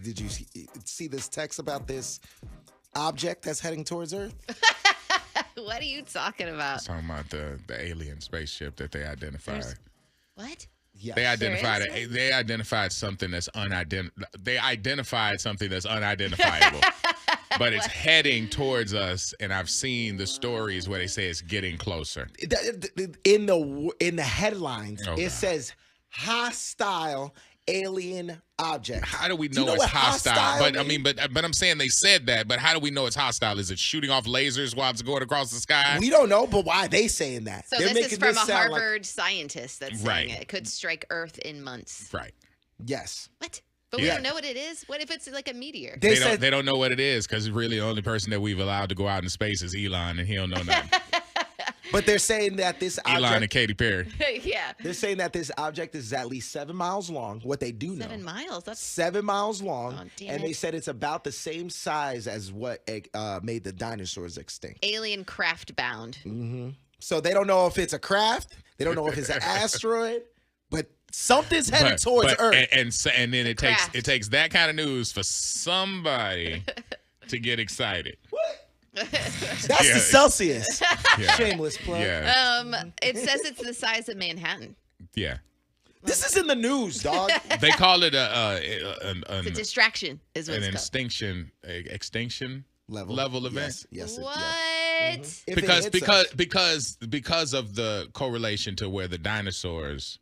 did you see this text about this object that's heading towards Earth? What are you talking about? Talking about the alien spaceship that they identified. What? Yes. They identified something that's They identified something that's unidentifiable. But it's heading towards us, and I've seen the stories where they say it's getting closer. In the headlines, it says hostile alien object. How do we know it's hostile? But I mean, but I'm saying they said that. But how do we know it's hostile? Is it shooting off lasers while it's going across the sky? We don't know, but why are they saying that? So this is from a Harvard scientist that's saying it could strike Earth in months. Right. Yes. What? But we don't know what it is? What if it's like a meteor? They don't know what it is because really the only person that we've allowed to go out in space is Elon, and he don't know nothing. But they're saying that this object... Elon and Katy Perry. Yeah. They're saying that this object is at least 7 miles long. What they do know. 7 miles? That's 7 miles long. Oh, damn and it. they said it's about the same size as what made the dinosaurs extinct. Alien craft bound. Mm-hmm. So they don't know if it's a craft. They don't know if it's an asteroid. But something's headed towards Earth. And then it takes that kind of news for somebody to get excited. What? That's the Celsius. Yeah. Shameless plug. Yeah. It says it's the size of Manhattan. Yeah. This is in the news, dog. They call it It's a distraction, is what an it's called. extinction level event. Yes. What? Because of the correlation to where the dinosaurs,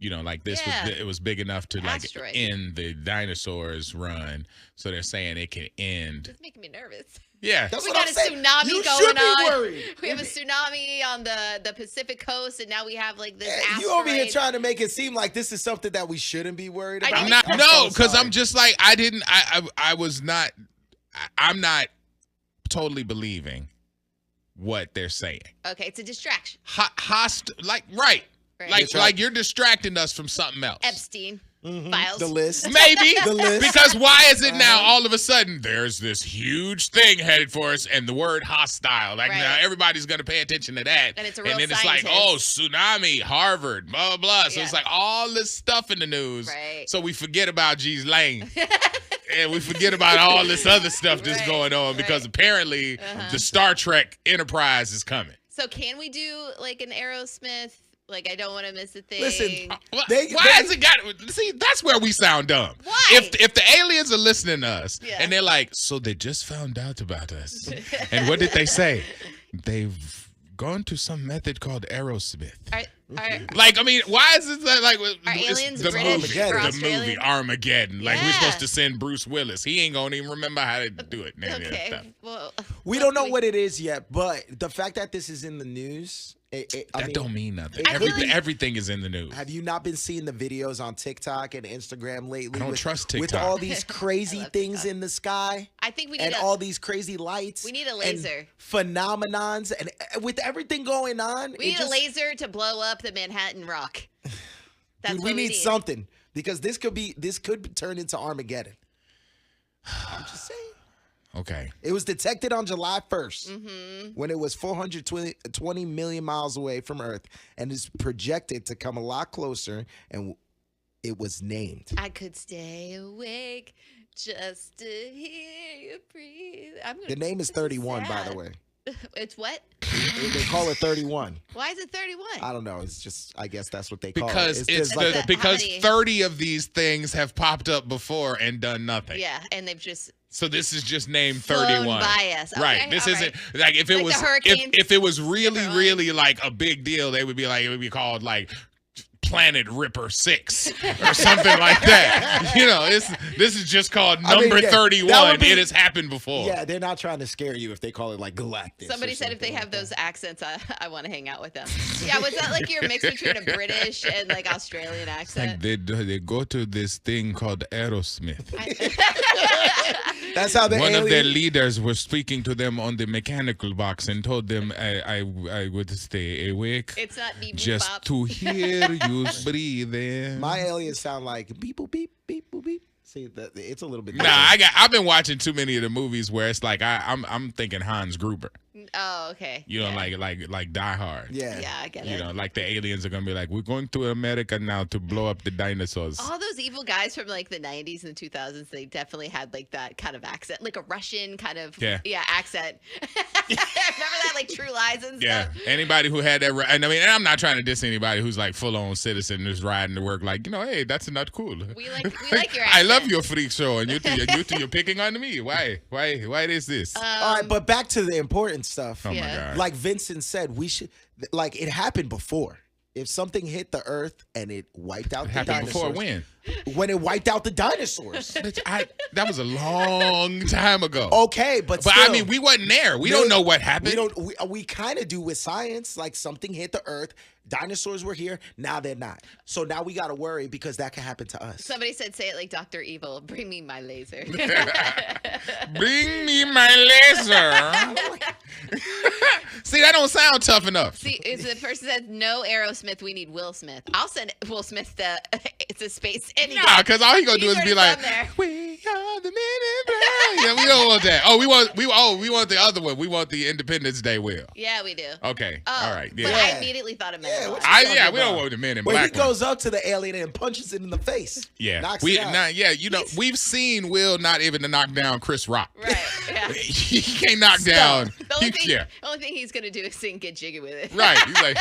like this it was big enough to Asteroid. end the dinosaurs run. So they're saying it can end. It's making me nervous. Yeah. That's We what got I'm a saying. tsunami You going should be on. worried. We have a tsunami on the Pacific coast, and now we have like this asteroid. You over here trying to make it seem like this is something that we shouldn't be worried about. I'm just like I'm not totally believing what they're saying. Okay, it's a distraction. Right. Like you're distracting us from something else. Epstein Mm-hmm. files. The list. Maybe. The list. Because why is it now all of a sudden there's this huge thing headed for us and the word hostile? Like now everybody's going to pay attention to that. And it's a real then it's scientist. like, oh, tsunami, Harvard, blah, blah, blah. So it's like all this stuff in the news. Right. So we forget about G's Lane. And we forget about all this other stuff that's going on because apparently the Star Trek Enterprise is coming. So can we do like an Aerosmith? Like, I don't want to miss a thing. Listen, why has it got? See, that's where we sound dumb. Why? If the aliens are listening to us and they're like, so they just found out about us, and what did they say? They've gone to some method called Aerosmith. Why is it like are aliens the British movie, or the Australian? movie Armageddon? Like we're Yeah. supposed to send Bruce Willis. He ain't gonna even remember how to do it. Okay. Well, we don't know what it is yet, but the fact that this is in the news, don't mean nothing. Everything is in the news. Have you not been seeing the videos on TikTok and Instagram lately? I don't trust TikTok. With all these crazy things in the sky. I think we need all these crazy lights. We need a laser. And phenomenons. And with everything going on. We need a laser to blow up the Manhattan Rock. That's Dude, what we need something. Because this could turn into Armageddon. I'm just saying. Okay. It was detected on July 1st when it was 420 million miles away from Earth and is projected to come a lot closer, and it was named. I could stay awake just to hear you breathe. The name is 31, by the way. It's what? They call it 31. Why is it 31? I don't know. It's just, I guess that's what they call it. Because 30 of these things have popped up before and done nothing. Yeah, and they've just... So this is just named flown 31. By us. Okay, right. This isn't like if it was if it was really like a big deal, it would be called like Planet Ripper 6 or something like that. This is just called number 31. It has happened before. Yeah, they're not trying to scare you if they call it like Galactus. Somebody said if they have those accents, I want to hang out with them. Yeah, was that like your mix between a British and like Australian accent? Like they go to this thing called Aerosmith. That's how one of their leaders was speaking to them on the mechanical box and told them I would stay awake. It's not beep, just bop. to hear you breathing. My aliens sound like beep boop beep beep boop beep. See, it's a little bit. Nah, I've been watching too many of the movies where it's like I'm thinking Hans Gruber. Oh, okay. You know, like Die Hard. Yeah. Yeah, I get it. You know, like the aliens are gonna be like, we're going to America now to blow up the dinosaurs. All those evil guys from like the 90s and 2000s, they definitely had like that kind of accent, like a Russian kind of accent. Remember that, like True Lies and stuff? Yeah. Anybody who had that, and I mean, and I'm not trying to diss anybody who's like full on citizen who's riding to work, like, you know, hey, that's not cool. We like your accent. I love your freak show, and you're picking on me. Why is this? All right, but back to the important stuff. Oh my God. Like Vincent said, we should, like, it happened before. If something hit the earth and it wiped out the dinosaurs. Before when? When it wiped out the dinosaurs. That was a long time ago. Okay, but still, I mean, we wasn't there. We don't know what happened. We kind of do with science. Like something hit the earth. Dinosaurs were here. Now they're not. So now we got to worry because that could happen to us. Somebody said, say it like Dr. Evil. Bring me my laser. Bring me my laser. See, that don't sound tough enough. See, the person said, no Aerosmith, we need Will Smith. I'll send Will Smith to space any day. Nah, because all he gonna do is be like, we are the men in black. Yeah, we don't want that. Oh, we want the other one. We want the Independence Day Will. Yeah, we do. Okay. All right. Yeah. But I immediately thought of Men in Black. We don't want the Men in Black. Well, he goes up to the alien and punches it in the face. Yeah. Knocks it out. You know, we've seen Will not even to knock down Chris Rock. Right. Yeah. He can't knock down. The only thing he's gonna do is sing "Get Jiggy with It." Right. He's like,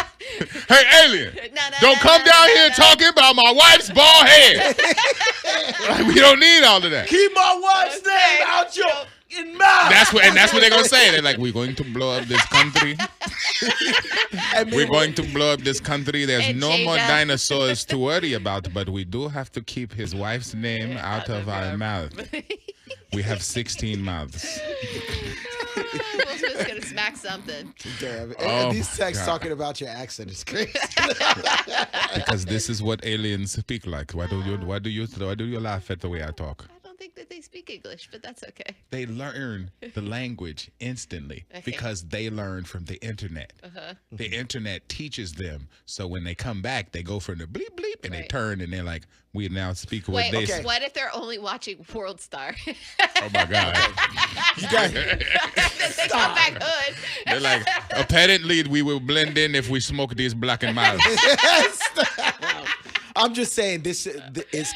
hey, alien, don't come down here talking about my wife's bald head. Like, we don't need all of that. Keep my wife's name out your mouth. That's what they're gonna say. They're like, we're going to blow up this country. We're going to blow up this country. There's no more dinosaurs to worry about, but we do have to keep his wife's name out of our mouth. We have 16 mouths. Will Smith's gonna smack something. Damn. Oh, these texts talking about your accent is crazy. Because this is what aliens speak like. Why do you laugh at the way I talk? I don't think that they speak English, but that's okay. They learn the language instantly because they learn from the internet. The internet teaches them. So when they come back, they go from the bleep bleep and they turn and they're like, we now speak what they say. What if they're only watching World Star? Oh my God. You got They come back hood. They're like, apparently we will blend in if we smoke these black and mild. I'm just saying this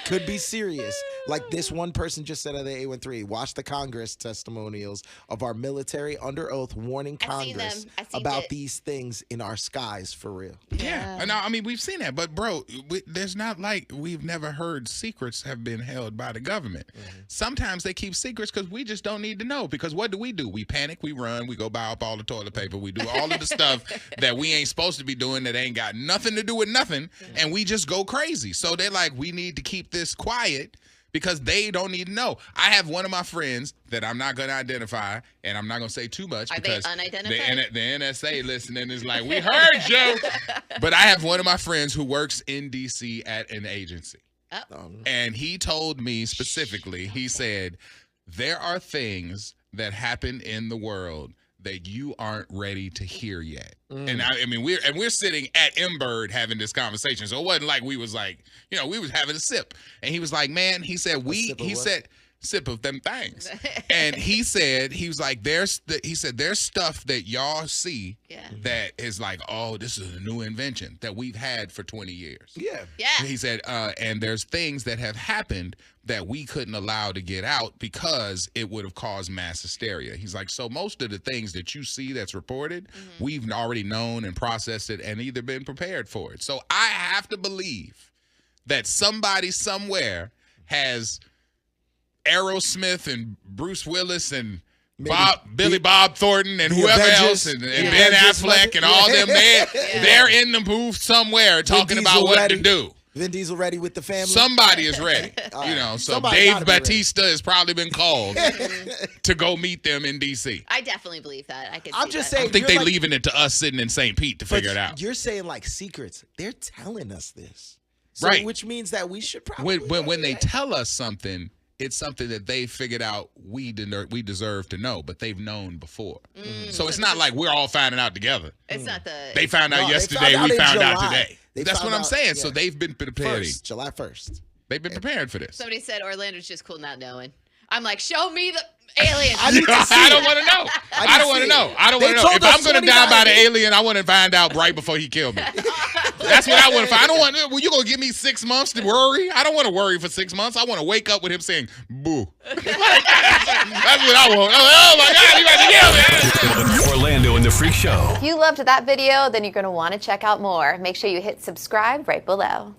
could be serious. Like this one person just said on the 813, watch the Congress testimonials of our military under oath warning Congress about these things in our skies for real. Yeah. No, I mean, we've seen that. But, bro, there's not like we've never heard secrets have been held by the government. Sometimes they keep secrets because we just don't need to know. Because what do? We panic, we run, we go buy up all the toilet paper, we do all of the stuff that we ain't supposed to be doing that ain't got nothing to do with nothing, and we just go crazy. So they're like, we need to keep this quiet because they don't need to know. I have one of my friends that I'm not going to identify, and I'm not going to say too much because they unidentified? the NSA listening is like, we heard you. But I have one of my friends who works in D.C. at an agency. And he told me specifically, he said, there are things that happen in the world that you aren't ready to hear yet. And I mean, we're sitting at M-Bird having this conversation. So it wasn't like we was like, you know, we was having a sip. And he was like, man, he said, sip of them things. And he said, he was like, there's stuff that y'all see that is like, oh, this is a new invention that we've had for 20 years. Yeah. He said, and there's things that have happened that we couldn't allow to get out because it would have caused mass hysteria. He's like, so most of the things that you see that's reported, we've already known and processed it and either been prepared for it. So I have to believe that somebody somewhere has Aerosmith and Bruce Willis and Billy Bob Thornton and whoever else and Ben Affleck and all them, they're in the booth somewhere talking about what to do. Vin Diesel ready with the family? Somebody is ready. You know, so Dave Bautista has probably been called to go meet them in D.C. I definitely believe that. I'm just saying. I think they're leaving it to us sitting in St. Pete to figure it out. You're saying like secrets. They're telling us this. So, right. Which means that we should probably. When they tell us something, it's something that they figured out we deserve to know, but they've known before. So it's not like we're all finding out together. It's not they found out yesterday, we found out today. That's what I'm saying. Yeah. So they've been prepared. July 1st. They've been prepared for this. Somebody said Orlando's just cool not knowing. I'm like, show me the aliens. I don't want to know. I don't want to know. I don't want to know. I don't want to know. I don't want to know. If I'm going to die by the alien, I want to find out right before he killed me. That's what I want to find. I don't want. Well, you going to give me 6 months to worry? I don't want to worry for 6 months. I want to wake up with him saying, "Boo." That's what I want. Oh my God, he about to kill me. Orlando and the Freak Show. If you loved that video, then you're going to want to check out more. Make sure you hit subscribe right below.